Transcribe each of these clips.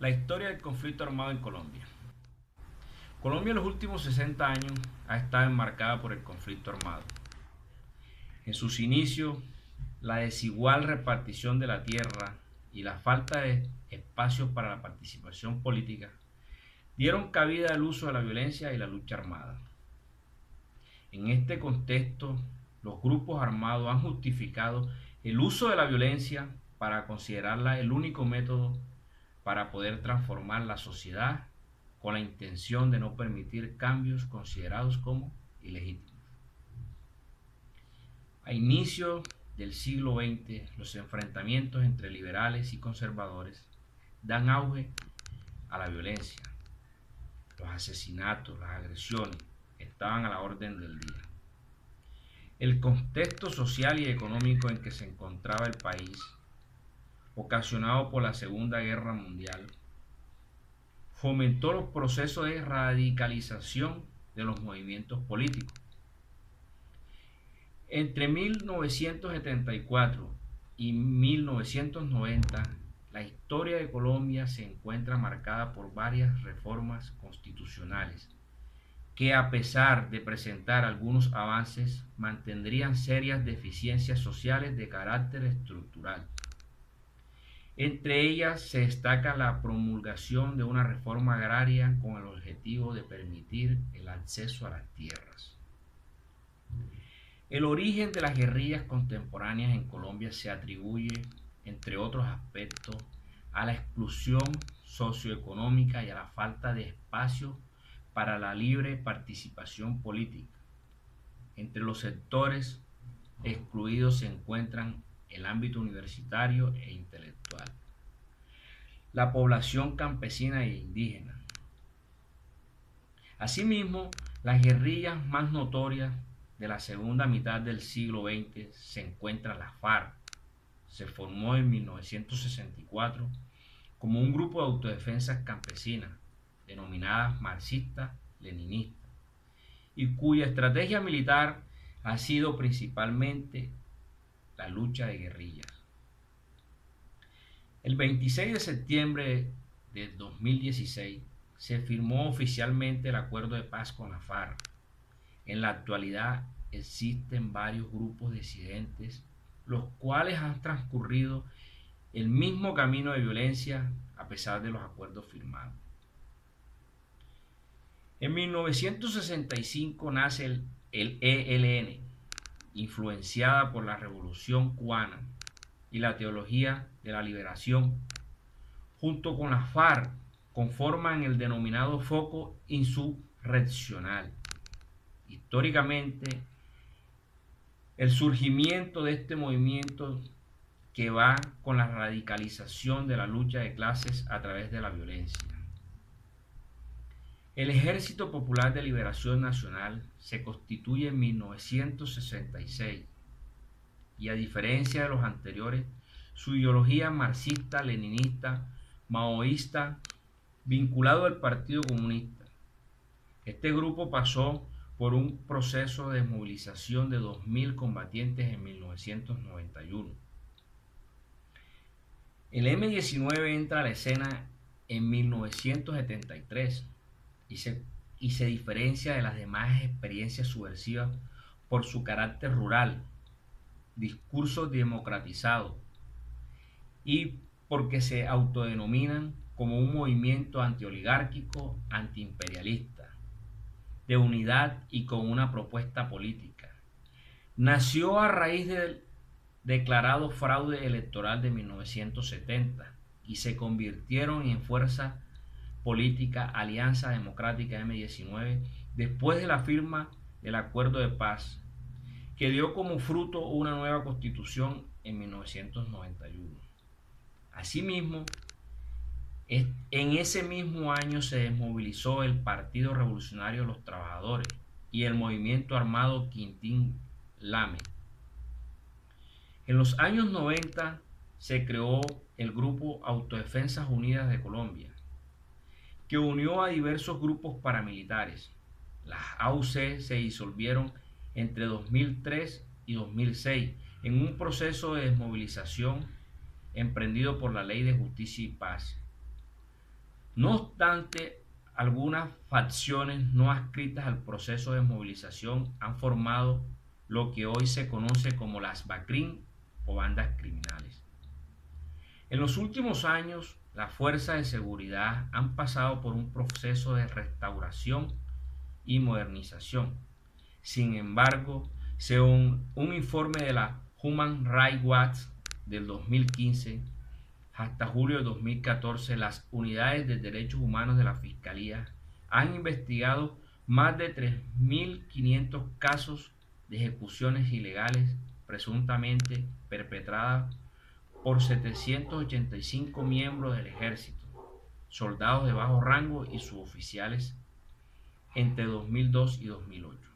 La historia del conflicto armado en Colombia. Colombia en los últimos 60 años ha estado enmarcada por el conflicto armado. En sus inicios, la desigual repartición de la tierra y la falta de espacios para la participación política dieron cabida al uso de la violencia y la lucha armada. En este contexto, los grupos armados han justificado el uso de la violencia para considerarla el único método para poder transformar la sociedad con la intención de no permitir cambios considerados como ilegítimos. A inicios del siglo XX, los enfrentamientos entre liberales y conservadores dan auge a la violencia. Los asesinatos, las agresiones estaban a la orden del día. El contexto social y económico en que se encontraba el país, ocasionado por la Segunda Guerra Mundial, fomentó los procesos de radicalización de los movimientos políticos. Entre 1974 y 1990, la historia de Colombia se encuentra marcada por varias reformas constitucionales que, a pesar de presentar algunos avances, mantendrían serias deficiencias sociales de carácter estructural. Entre ellas se destaca la promulgación de una reforma agraria con el objetivo de permitir el acceso a las tierras. El origen de las guerrillas contemporáneas en Colombia se atribuye, entre otros aspectos, a la exclusión socioeconómica y a la falta de espacio para la libre participación política. Entre los sectores excluidos se encuentran el ámbito universitario e intelectual, la población campesina e indígena. Asimismo, las guerrillas más notorias de la segunda mitad del siglo XX se encuentra la FARC. Se formó en 1964 como un grupo de autodefensas campesinas, denominadas marxistas-leninistas, y cuya estrategia militar ha sido principalmente la lucha de guerrillas. El 26 de septiembre de 2016 se firmó oficialmente el acuerdo de paz con la FARC. En la actualidad existen varios grupos disidentes, los cuales han transcurrido el mismo camino de violencia a pesar de los acuerdos firmados. En 1965 nace el ELN, influenciada por la Revolución Cubana y la teología de la liberación. Junto con la FARC conforman el denominado foco insurreccional. Históricamente, el surgimiento de este movimiento que va con la radicalización de la lucha de clases a través de la violencia. El Ejército Popular de Liberación Nacional se constituye en 1966 y, a diferencia de los anteriores, su ideología marxista-leninista, maoísta, vinculado al Partido Comunista. Este grupo pasó por un proceso de desmovilización de 2.000 combatientes en 1991. El M-19 entra a la escena en 1973 y se diferencia de las demás experiencias subversivas por su carácter rural, discurso democratizado y porque se autodenominan como un movimiento antioligárquico, antiimperialista, de unidad y con una propuesta política. Nació a raíz del declarado fraude electoral de 1970 y se convirtieron en fuerza política Alianza Democrática M-19 después de la firma del Acuerdo de Paz, que dio como fruto una nueva constitución en 1991. Asimismo, en ese mismo año se desmovilizó el Partido Revolucionario de los Trabajadores y el movimiento armado Quintín Lame. En los años 90 se creó el Grupo Autodefensas Unidas de Colombia, que unió a diversos grupos paramilitares. Las AUC se disolvieron entre 2003 y 2006 en un proceso de desmovilización emprendido por la Ley de Justicia y Paz. No obstante, algunas facciones no adscritas al proceso de movilización han formado lo que hoy se conoce como las BACRIM o bandas criminales. En los últimos años, las fuerzas de seguridad han pasado por un proceso de restauración y modernización. Sin embargo, según un informe de la Human Rights Watch del 2015, hasta julio de 2014, las unidades de derechos humanos de la Fiscalía han investigado más de 3.500 casos de ejecuciones ilegales presuntamente perpetradas por 785 miembros del ejército, soldados de bajo rango y suboficiales entre 2002 y 2008.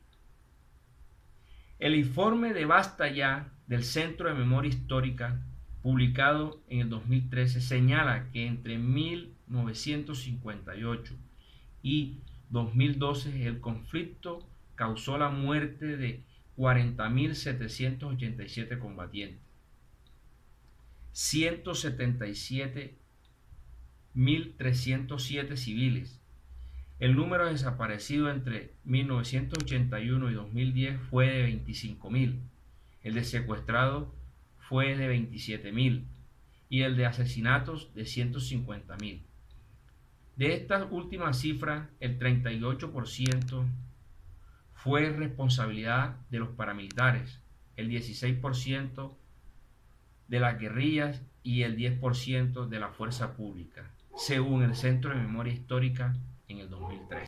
El informe de Basta Ya del Centro de Memoria Histórica, publicado en el 2013, señala que entre 1958 y 2012 el conflicto causó la muerte de 40.787 combatientes, 177.307 civiles. El número de desaparecidos entre 1981 y 2010 fue de 25.000, el de secuestrados fue de 27.000 y el de asesinatos de 150.000. De estas últimas cifras, el 38% fue responsabilidad de los paramilitares, el 16% de las guerrillas y el 10% de la fuerza pública, según el Centro de Memoria Histórica en el 2003.